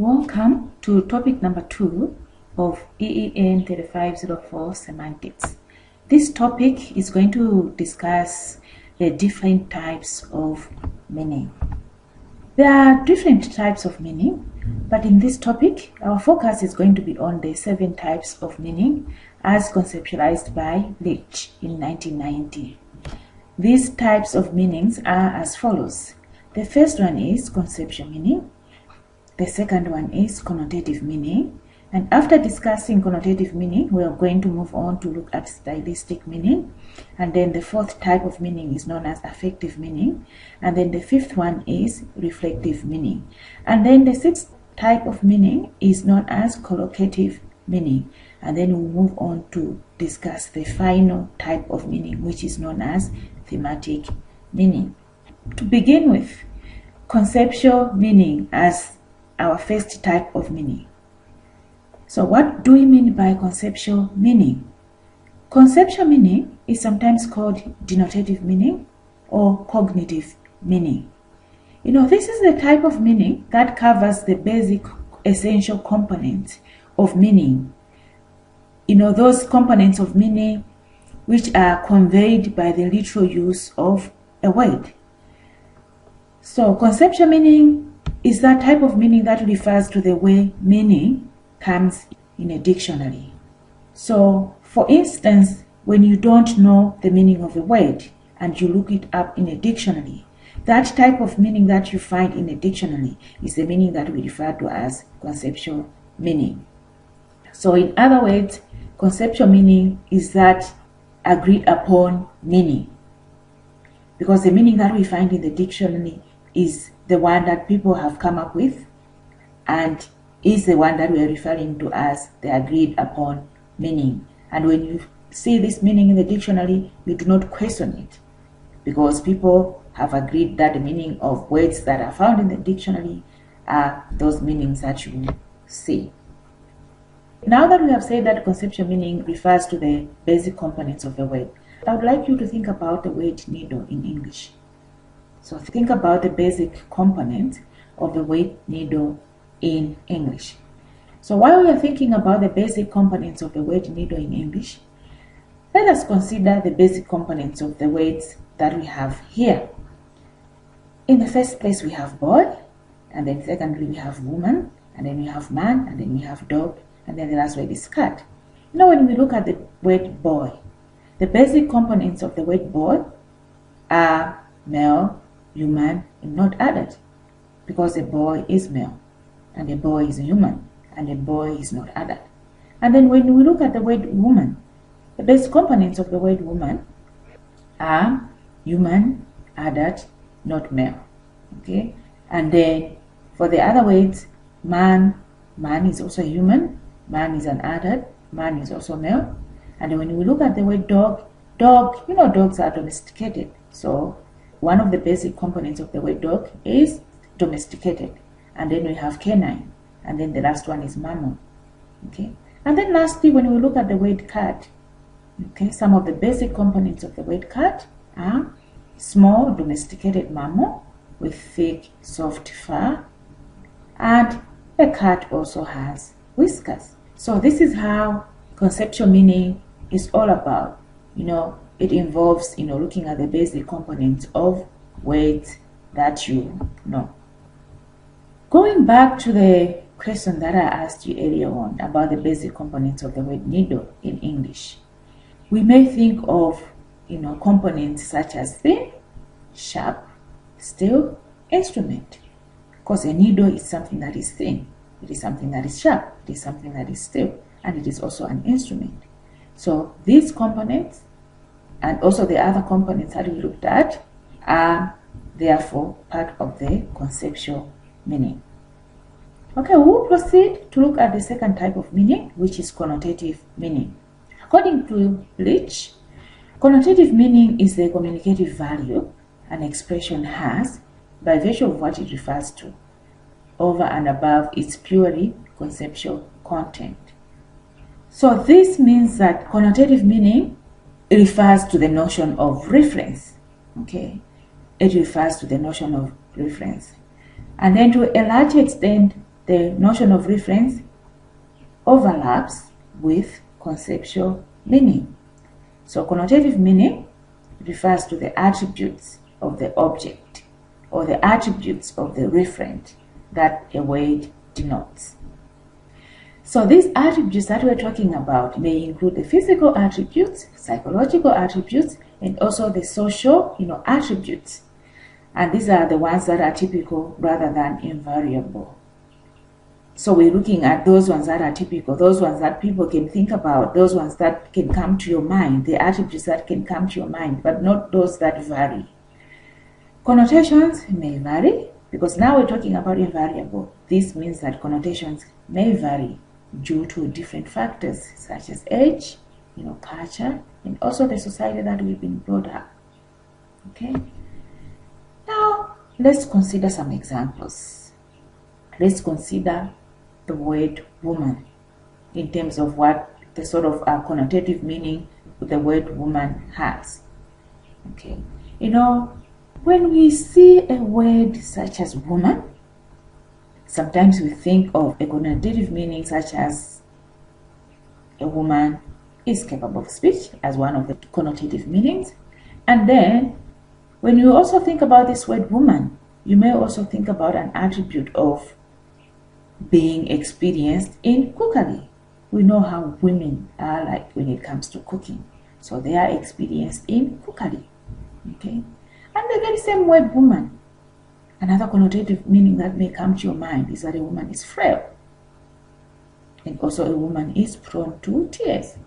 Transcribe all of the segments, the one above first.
Welcome to topic number 2 of EEN 3504 semantics. This topic is going to discuss the different types of meaning. There are different types of meaning, but in this topic, our focus is going to be on the 7 types of meaning as conceptualized by Leach in 1990. These types of meanings are as follows. The first one is conceptual meaning. The second one is connotative meaning. And after discussing connotative meaning, we are going to move on to look at stylistic meaning. And then the fourth type of meaning is known as affective meaning. And then the fifth one is reflective meaning. And then the sixth type of meaning is known as collocative meaning. And then we'll move on to discuss the final type of meaning, which is known as thematic meaning. To begin with, conceptual meaning as our first type of meaning. So what do we mean by conceptual meaning? Conceptual meaning is sometimes called denotative meaning or cognitive meaning. This is the type of meaning that covers the basic essential components of meaning. Those components of meaning which are conveyed by the literal use of a word. So conceptual meaning is that type of meaning that refers to the way meaning comes in a dictionary. So, for instance, when you don't know the meaning of a word and you look it up in a dictionary, that type of meaning that you find in a dictionary is the meaning that we refer to as conceptual meaning. So, in other words, conceptual meaning is that agreed upon meaning, because the meaning that we find in the dictionary is the one that people have come up with and is the one that we are referring to as the agreed upon meaning. And when you see this meaning in the dictionary, you do not question it, because people have agreed that the meaning of words that are found in the dictionary are those meanings that you see. Now that we have said that conceptual meaning refers to the basic components of a word, I would like you to think about the word needle in English. So think about the basic components of the word needle in English. So while we are thinking about the basic components of the word needle in English, let us consider the basic components of the words that we have here. In the first place, we have boy, and then secondly, we have woman, and then we have man, and then we have dog, and then the last word is cat. When we look at the word boy, the basic components of the word boy are male, human, and not adult, because a boy is male and a boy is human and a boy is not adult. And then when we look at the word woman, the basic components of the word woman are human, adult, not male. Okay, and then for the other words, man is also human, man is an adult, man is also male. And when we look at the word dog, dogs are domesticated. So one of the basic components of the word dog is domesticated. And then we have canine. And then the last one is mammal. Okay. And then lastly, when we look at the word cat, okay, some of the basic components of the word cat are small domesticated mammal with thick, soft fur. And a cat also has whiskers. So this is how conceptual meaning is all about. It involves, looking at the basic components of words that you know. Going back to the question that I asked you earlier on about the basic components of the word needle in English, we may think of, components such as thin, sharp, still, instrument. Because a needle is something that is thin, it is something that is sharp, it is something that is still, and it is also an instrument. So these components and also the other components that we looked at are therefore part of the conceptual meaning. Okay, we will proceed to look at the second type of meaning, which is connotative meaning. According to Leach, connotative meaning is the communicative value an expression has by virtue of what it refers to, over and above its purely conceptual content. So this means that connotative meaning refers to the notion of reference. It refers to the notion of reference. And then to a large extent, the notion of reference overlaps with conceptual meaning. So connotative meaning refers to the attributes of the object or the attributes of the referent that a word denotes. So these attributes that we're talking about may include the physical attributes, psychological attributes, and also the social, attributes. And these are the ones that are typical rather than invariable. So we're looking at those ones that are typical, those ones that people can think about, those ones that can come to your mind, the attributes that can come to your mind, but not those that vary. Connotations may vary, because now we're talking about invariable. This means that connotations may vary due to different factors such as age, culture, and also the society that we've been brought up. Okay. Now let's consider some examples. Let's consider the word woman in terms of what the sort of connotative meaning the word woman has. Okay. When we see a word such as woman, sometimes we think of a connotative meaning such as a woman is capable of speech as one of the connotative meanings. And then when you also think about this word woman, you may also think about an attribute of being experienced in cookery. We know how women are like when it comes to cooking. So they are experienced in cookery. Okay? And the very same word woman, another connotative meaning that may come to your mind is that a woman is frail. And also a woman is prone to tears.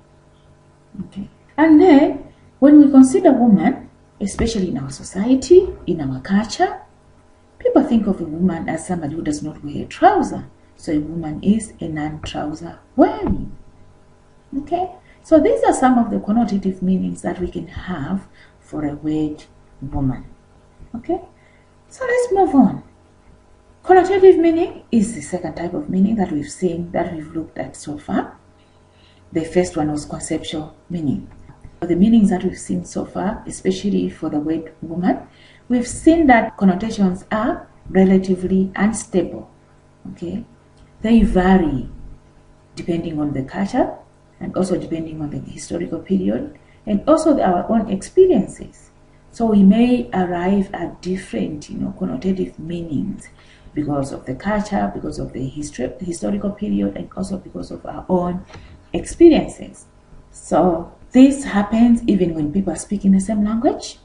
Okay. And then when we consider woman, especially in our society, in our culture, people think of a woman as somebody who does not wear a trouser. So a woman is a non-trouser wearing. Okay. So these are some of the connotative meanings that we can have for a word woman. Okay. So let's move on. Connotative meaning is the second type of meaning that we've looked at so far. The first one was conceptual meaning. For the meanings that we've seen so far, especially for the word woman, we've seen that connotations are relatively unstable. Okay, they vary depending on the culture and also depending on the historical period and also our own experiences. So we may arrive at different, connotative meanings because of the culture, because of the historical period, and also because of our own experiences. So this happens even when people are speaking the same language.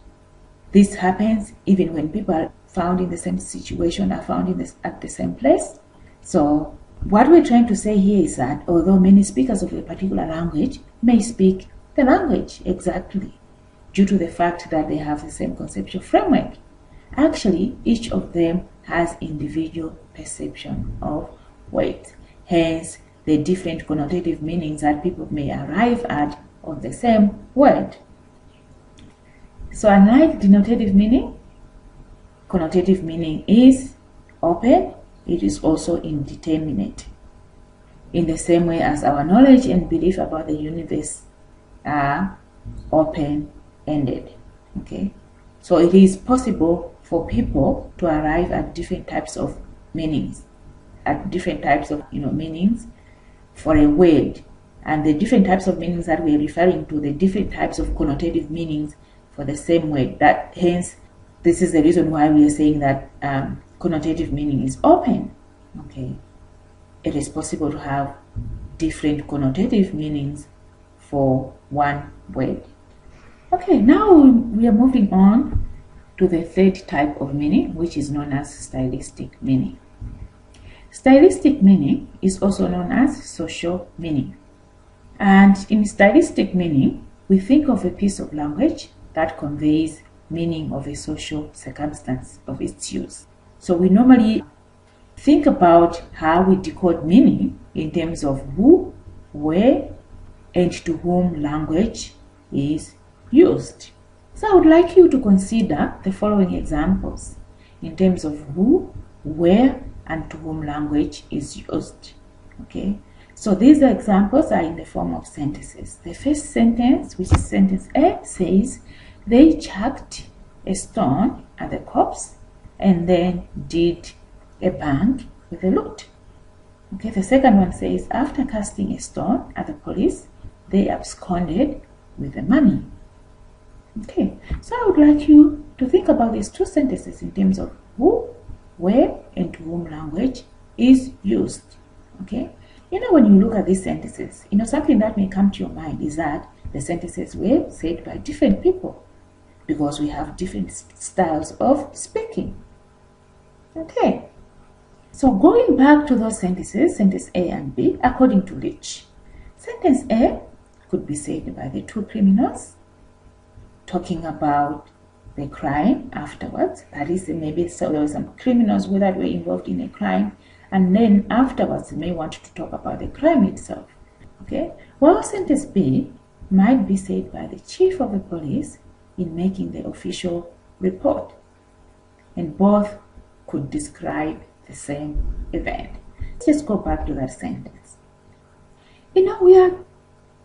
This happens even when people are found in the same situation, are found at the same place. So what we're trying to say here is that although many speakers of a particular language may speak the language exactly, due to the fact that they have the same conceptual framework, actually each of them has individual perception of weight. Hence, the different connotative meanings that people may arrive at of the same word. So unlike denotative meaning, connotative meaning is open, it is also indeterminate. In the same way as our knowledge and belief about the universe are open-ended. Okay, so it is possible for people to arrive at different types of meanings, meanings for a word, and the different types of meanings that we're referring to, the different types of connotative meanings for the same word. That hence, this is the reason why we are saying that connotative meaning is open. Okay, it is possible to have different connotative meanings for one word. Okay, now we are moving on to the third type of meaning, which is known as stylistic meaning. Stylistic meaning is also known as social meaning. And in stylistic meaning, we think of a piece of language that conveys meaning of a social circumstance of its use. So we normally think about how we decode meaning in terms of who, where, and to whom language is used. So I would like you to consider the following examples in terms of who, where, and to whom language is used. Okay, so these examples are in the form of sentences. The first sentence, which is sentence A, says, they chucked a stone at the corpse and then did a bang with a lute. Okay, the second one says, after casting a stone at the police, they absconded with the money. Okay, so I would like you to think about these two sentences in terms of who, where, and to whom language is used. Okay, when you look at these sentences, something that may come to your mind is that the sentences were said by different people because we have different styles of speaking. Okay, so going back to those sentences, sentence A and B, according to Rich, sentence A could be said by the two criminals talking about the crime afterwards. That is, maybe so there were some criminals that were involved in a crime, and then afterwards they may want to talk about the crime itself. Okay, while sentence B might be said by the chief of the police in making the official report, and both could describe the same event. Let's just go back to that sentence. We are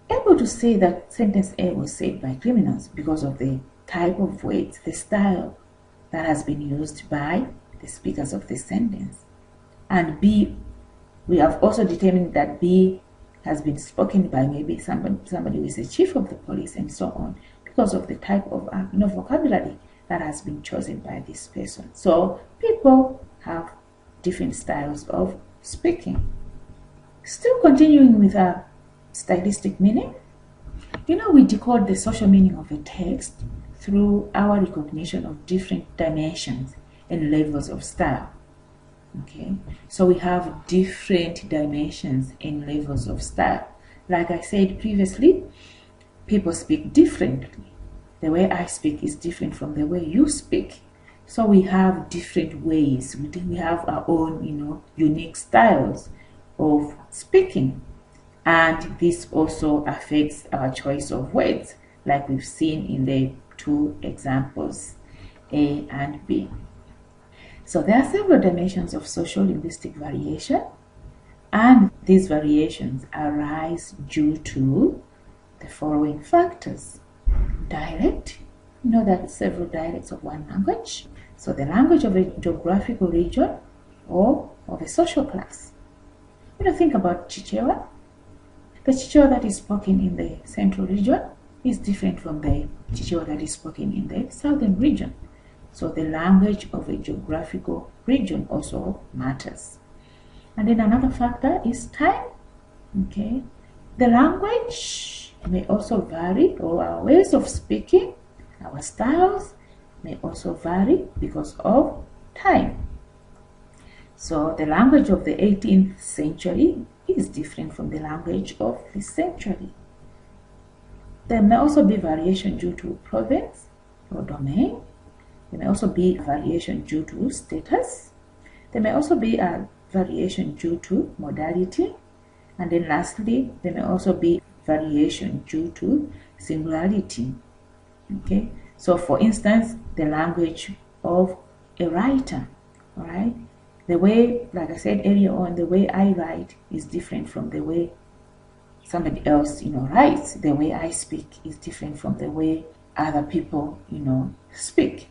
able to say that sentence A was said by criminals because of the type of words, the style that has been used by the speakers of this sentence. And B, we have also determined that B has been spoken by maybe somebody who is the chief of the police and so on, because of the type of vocabulary that has been chosen by this person. So people have different styles of speaking. Still continuing with our stylistic meaning, we decode the social meaning of a text through our recognition of different dimensions and levels of style. Okay, so we have different dimensions and levels of style. Like I said previously, people speak differently. The way I speak is different from the way you speak. So we have different ways. We have our own, unique styles of speaking. And this also affects our choice of words, like we've seen in the two examples, A and B. So there are several dimensions of social linguistic variation, and these variations arise due to the following factors. Dialect, there are several dialects of one language. So the language of a geographical region or of a social class. Think about Chichewa. The Chichewa that is spoken in the central region is different from the Chichewa that is spoken in the southern region. So the language of a geographical region also matters. And then another factor is time. Okay, the language may also vary, or our ways of speaking, our styles may also vary because of time. So the language of the 18th century is different from the language of this century. There may also be variation due to province or domain. There may also be variation due to status. There may also be a variation due to modality. And then lastly, there may also be variation due to singularity. Okay, so for instance, the language of a writer, all right? The way, like I said earlier on, the way I write is different from the way somebody else, writes. The way I speak is different from the way other people, speak.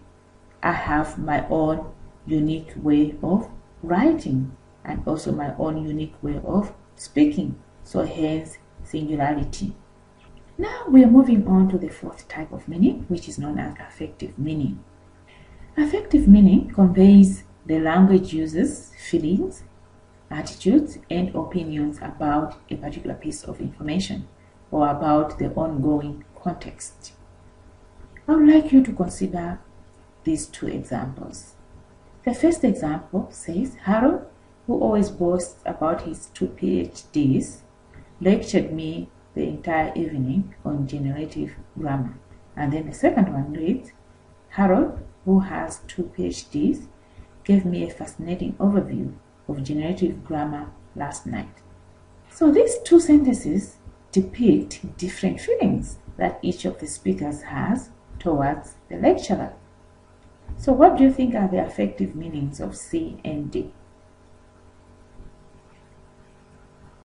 I have my own unique way of writing and also my own unique way of speaking. So hence, singularity. Now we are moving on to the fourth type of meaning, which is known as affective meaning. Affective meaning conveys the language uses feelings, attitudes, and opinions about a particular piece of information or about the ongoing context. I would like you to consider these two examples. The first example says, Harold, who always boasts about his 2 PhDs, lectured me the entire evening on generative grammar. And then the second one reads, Harold, who has 2 PhDs, gave me a fascinating overview of generative grammar last night. So these two sentences depict different feelings that each of the speakers has towards the lecturer. So what do you think are the affective meanings of C and D?